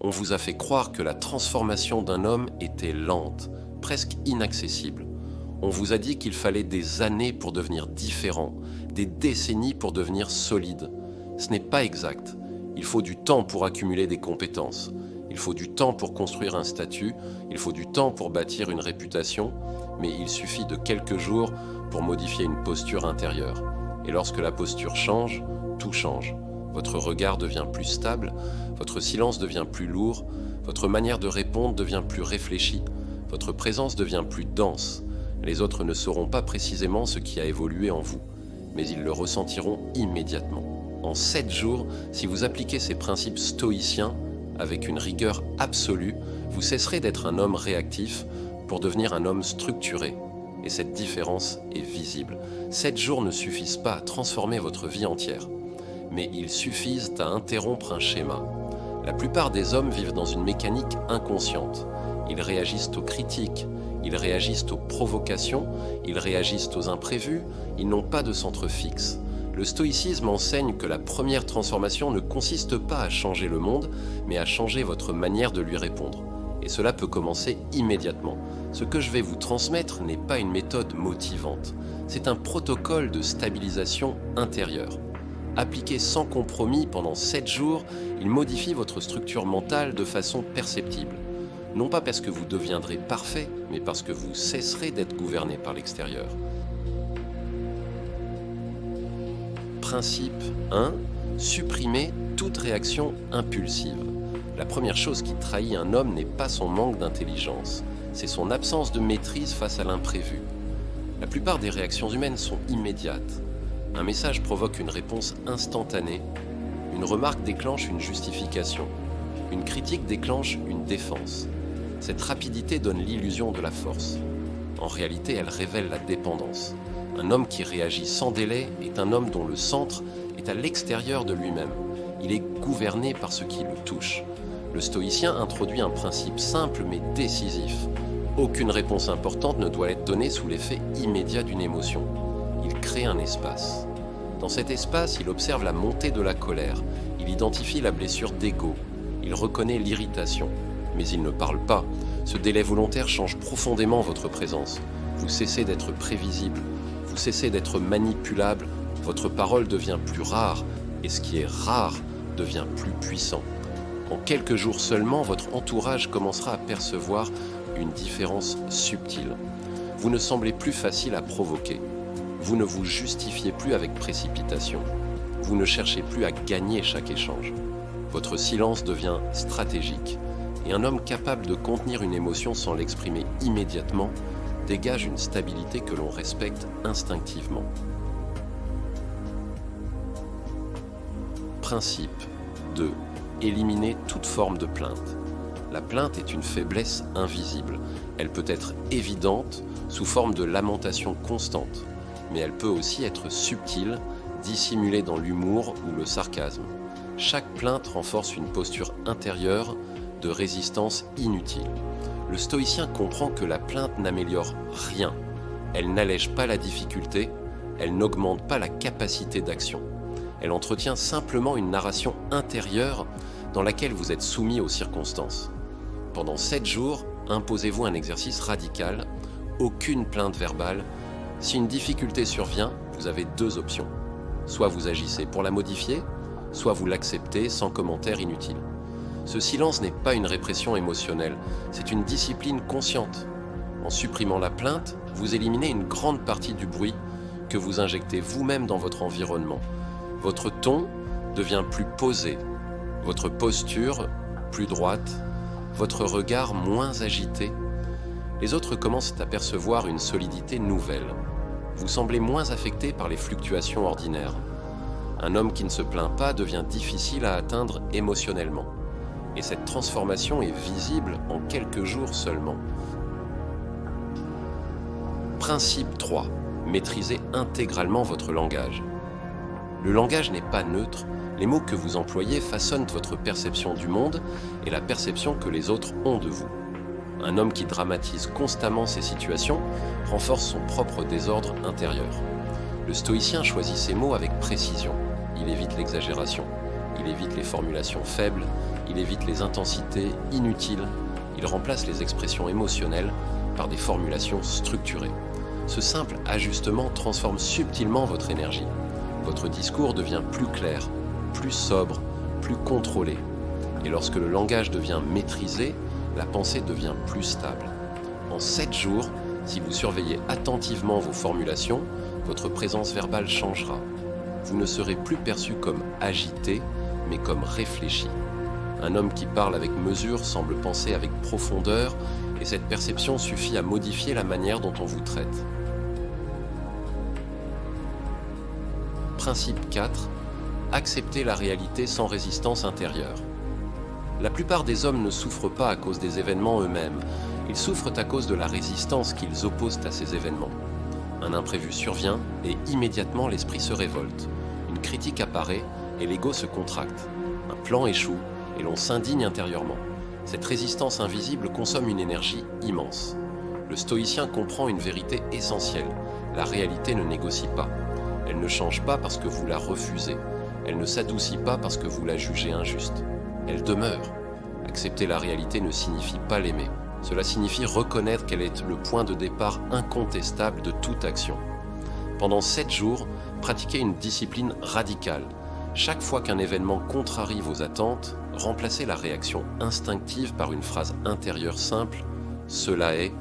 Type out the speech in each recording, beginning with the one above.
On vous a fait croire que la transformation d'un homme était lente, presque inaccessible. On vous a dit qu'il fallait des années pour devenir différent, des décennies pour devenir solide. Ce n'est pas exact. Il faut du temps pour accumuler des compétences. Il faut du temps pour construire un statut. Il faut du temps pour bâtir une réputation. Mais il suffit de quelques jours pour modifier une posture intérieure. Et lorsque la posture change, tout change. Votre regard devient plus stable, votre silence devient plus lourd, votre manière de répondre devient plus réfléchie, votre présence devient plus dense. Les autres ne sauront pas précisément ce qui a évolué en vous, mais ils le ressentiront immédiatement. En 7 jours, si vous appliquez ces principes stoïciens avec une rigueur absolue, vous cesserez d'être un homme réactif pour devenir un homme structuré. Et cette différence est visible. 7 jours ne suffisent pas à transformer votre vie entière, mais ils suffisent à interrompre un schéma. La plupart des hommes vivent dans une mécanique inconsciente. Ils réagissent aux critiques, ils réagissent aux provocations, ils réagissent aux imprévus, ils n'ont pas de centre fixe. Le stoïcisme enseigne que la première transformation ne consiste pas à changer le monde, mais à changer votre manière de lui répondre. Et cela peut commencer immédiatement. Ce que je vais vous transmettre n'est pas une méthode motivante, c'est un protocole de stabilisation intérieure. Appliqué sans compromis pendant 7 jours, il modifie votre structure mentale de façon perceptible. Non pas parce que vous deviendrez parfait, mais parce que vous cesserez d'être gouverné par l'extérieur. Principe 1. Supprimer toute réaction impulsive. La première chose qui trahit un homme n'est pas son manque d'intelligence, c'est son absence de maîtrise face à l'imprévu. La plupart des réactions humaines sont immédiates. Un message provoque une réponse instantanée, une remarque déclenche une justification, une critique déclenche une défense. Cette rapidité donne l'illusion de la force. En réalité, elle révèle la dépendance. Un homme qui réagit sans délai est un homme dont le centre est à l'extérieur de lui-même. Il est gouverné par ce qui le touche. Le stoïcien introduit un principe simple mais décisif. Aucune réponse importante ne doit être donnée sous l'effet immédiat d'une émotion. Il crée un espace. Dans cet espace, il observe la montée de la colère, il identifie la blessure d'ego, il reconnaît l'irritation. Mais il ne parle pas. Ce délai volontaire change profondément votre présence. Vous cessez d'être prévisible, vous cessez d'être manipulable, votre parole devient plus rare, et ce qui est rare devient plus puissant. En quelques jours seulement, votre entourage commencera à percevoir une différence subtile. Vous ne semblez plus facile à provoquer. Vous ne vous justifiez plus avec précipitation. Vous ne cherchez plus à gagner chaque échange. Votre silence devient stratégique. Et un homme capable de contenir une émotion sans l'exprimer immédiatement dégage une stabilité que l'on respecte instinctivement. Principe 2. Éliminer toute forme de plainte. La plainte est une faiblesse invisible. Elle peut être évidente sous forme de lamentation constante, mais elle peut aussi être subtile, dissimulée dans l'humour ou le sarcasme. Chaque plainte renforce une posture intérieure de résistance inutile. Le stoïcien comprend que la plainte n'améliore rien. Elle n'allège pas la difficulté, elle n'augmente pas la capacité d'action. Elle entretient simplement une narration intérieure dans laquelle vous êtes soumis aux circonstances. Pendant 7 jours, imposez-vous un exercice radical, aucune plainte verbale. Si une difficulté survient, vous avez 2 options. Soit vous agissez pour la modifier, soit vous l'acceptez sans commentaire inutile. Ce silence n'est pas une répression émotionnelle, c'est une discipline consciente. En supprimant la plainte, vous éliminez une grande partie du bruit que vous injectez vous-même dans votre environnement. Votre ton devient plus posé, votre posture plus droite, votre regard moins agité. Les autres commencent à percevoir une solidité nouvelle. Vous semblez moins affecté par les fluctuations ordinaires. Un homme qui ne se plaint pas devient difficile à atteindre émotionnellement. Et cette transformation est visible en quelques jours seulement. Principe 3. Maîtrisez intégralement votre langage. Le langage n'est pas neutre. Les mots que vous employez façonnent votre perception du monde et la perception que les autres ont de vous. Un homme qui dramatise constamment ses situations renforce son propre désordre intérieur. Le stoïcien choisit ses mots avec précision. Il évite l'exagération. Il évite les formulations faibles. il évite les intensités inutiles, il remplace les expressions émotionnelles par des formulations structurées. Ce simple ajustement transforme subtilement votre énergie. Votre discours devient plus clair, plus sobre, plus contrôlé. Et lorsque le langage devient maîtrisé, la pensée devient plus stable. En 7 jours, si vous surveillez attentivement vos formulations, votre présence verbale changera. Vous ne serez plus perçu comme agité, mais comme réfléchi. Un homme qui parle avec mesure semble penser avec profondeur, et cette perception suffit à modifier la manière dont on vous traite. Principe 4. Accepter la réalité sans résistance intérieure. La plupart des hommes ne souffrent pas à cause des événements eux-mêmes, ils souffrent à cause de la résistance qu'ils opposent à ces événements. Un imprévu survient et immédiatement l'esprit se révolte. Une critique apparaît et l'ego se contracte. Un plan échoue et l'on s'indigne intérieurement. Cette résistance invisible consomme une énergie immense. Le stoïcien comprend une vérité essentielle. La réalité ne négocie pas. Elle ne change pas parce que vous la refusez. Elle ne s'adoucit pas parce que vous la jugez injuste. Elle demeure. Accepter la réalité ne signifie pas l'aimer. Cela signifie reconnaître qu'elle est le point de départ incontestable de toute action. Pendant 7 jours, pratiquez une discipline radicale. Chaque fois qu'un événement contrarie vos attentes, remplacez la réaction instinctive par une phrase intérieure simple « Cela est ».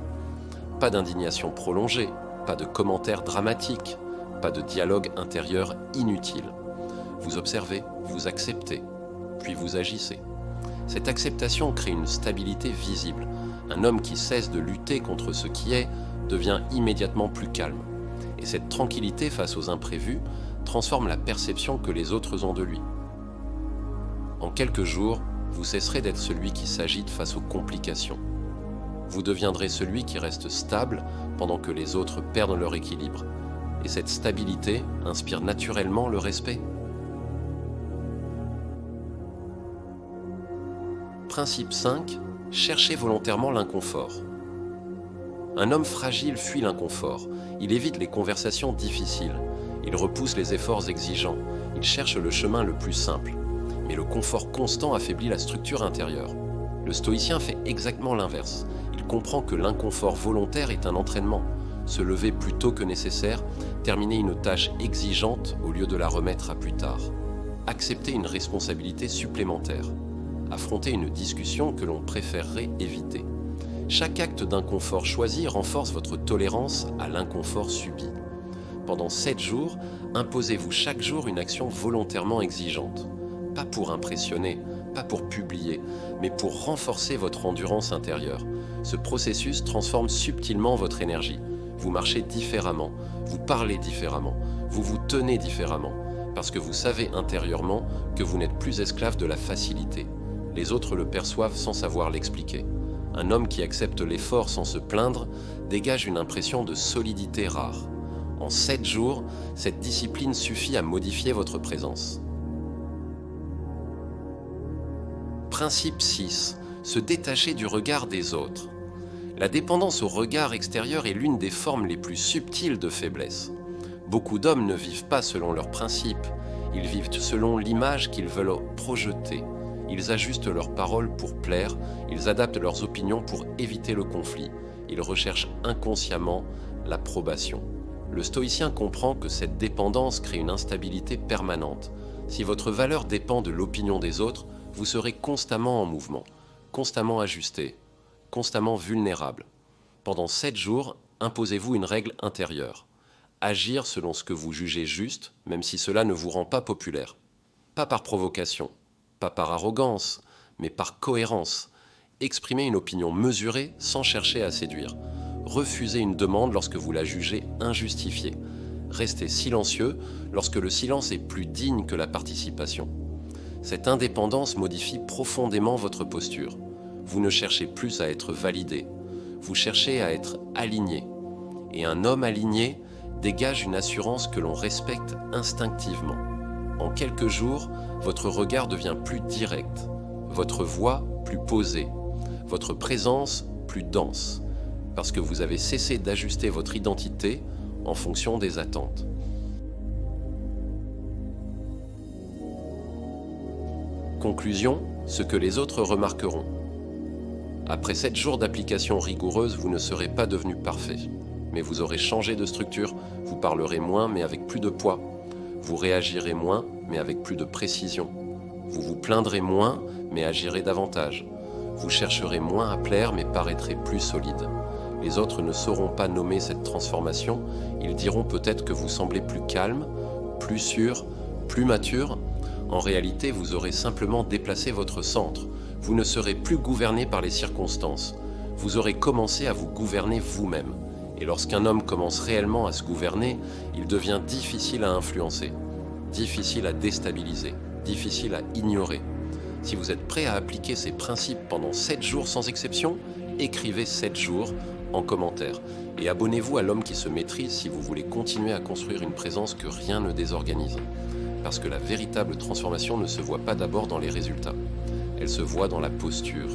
Pas d'indignation prolongée, pas de commentaires dramatiques, pas de dialogue intérieur inutile. Vous observez, vous acceptez, puis vous agissez. Cette acceptation crée une stabilité visible. Un homme qui cesse de lutter contre ce qui est devient immédiatement plus calme. Et cette tranquillité face aux imprévus transforme la perception que les autres ont de lui. En quelques jours, vous cesserez d'être celui qui s'agite face aux complications. Vous deviendrez celui qui reste stable pendant que les autres perdent leur équilibre. Et cette stabilité inspire naturellement le respect. Principe 5. Cherchez volontairement l'inconfort. Un homme fragile fuit l'inconfort. Il évite les conversations difficiles. Il repousse les efforts exigeants. Il cherche le chemin le plus simple. Mais le confort constant affaiblit la structure intérieure. Le stoïcien fait exactement l'inverse. Il comprend que l'inconfort volontaire est un entraînement. Se lever plus tôt que nécessaire, terminer une tâche exigeante au lieu de la remettre à plus tard. Accepter une responsabilité supplémentaire. Affronter une discussion que l'on préférerait éviter. Chaque acte d'inconfort choisi renforce votre tolérance à l'inconfort subi. Pendant 7 jours, imposez-vous chaque jour une action volontairement exigeante. Pas pour impressionner, pas pour publier, mais pour renforcer votre endurance intérieure. Ce processus transforme subtilement votre énergie. Vous marchez différemment, vous parlez différemment, vous vous tenez différemment, parce que vous savez intérieurement que vous n'êtes plus esclave de la facilité. Les autres le perçoivent sans savoir l'expliquer. Un homme qui accepte l'effort sans se plaindre dégage une impression de solidité rare. En 7 jours, cette discipline suffit à modifier votre présence. Principe 6. Se détacher du regard des autres. La dépendance au regard extérieur est l'une des formes les plus subtiles de faiblesse. Beaucoup d'hommes ne vivent pas selon leurs principes, ils vivent selon l'image qu'ils veulent projeter. Ils ajustent leurs paroles pour plaire, ils adaptent leurs opinions pour éviter le conflit. Ils recherchent inconsciemment l'approbation. Le stoïcien comprend que cette dépendance crée une instabilité permanente. Si votre valeur dépend de l'opinion des autres, vous serez constamment en mouvement, constamment ajusté, constamment vulnérable. Pendant 7 jours, imposez-vous une règle intérieure. Agir selon ce que vous jugez juste, même si cela ne vous rend pas populaire. Pas par provocation, pas par arrogance, mais par cohérence. Exprimez une opinion mesurée sans chercher à séduire. Refusez une demande lorsque vous la jugez injustifiée. Restez silencieux lorsque le silence est plus digne que la participation. Cette indépendance modifie profondément votre posture. Vous ne cherchez plus à être validé, vous cherchez à être aligné. Et un homme aligné dégage une assurance que l'on respecte instinctivement. En quelques jours, votre regard devient plus direct, votre voix plus posée, votre présence plus dense, parce que vous avez cessé d'ajuster votre identité en fonction des attentes. Conclusion, ce que les autres remarqueront. Après 7 jours d'application rigoureuse, vous ne serez pas devenu parfait. Mais vous aurez changé de structure, vous parlerez moins mais avec plus de poids. Vous réagirez moins mais avec plus de précision. Vous vous plaindrez moins mais agirez davantage. Vous chercherez moins à plaire mais paraîtrez plus solide. Les autres ne sauront pas nommer cette transformation, ils diront peut-être que vous semblez plus calme, plus sûr, plus mature. En réalité, vous aurez simplement déplacé votre centre. Vous ne serez plus gouverné par les circonstances. Vous aurez commencé à vous gouverner vous-même. Et lorsqu'un homme commence réellement à se gouverner, il devient difficile à influencer, difficile à déstabiliser, difficile à ignorer. Si vous êtes prêt à appliquer ces principes pendant 7 jours sans exception, écrivez 7 jours en commentaire. Et abonnez-vous à l'homme qui se maîtrise si vous voulez continuer à construire une présence que rien ne désorganise. Parce que la véritable transformation ne se voit pas d'abord dans les résultats. Elle se voit dans la posture.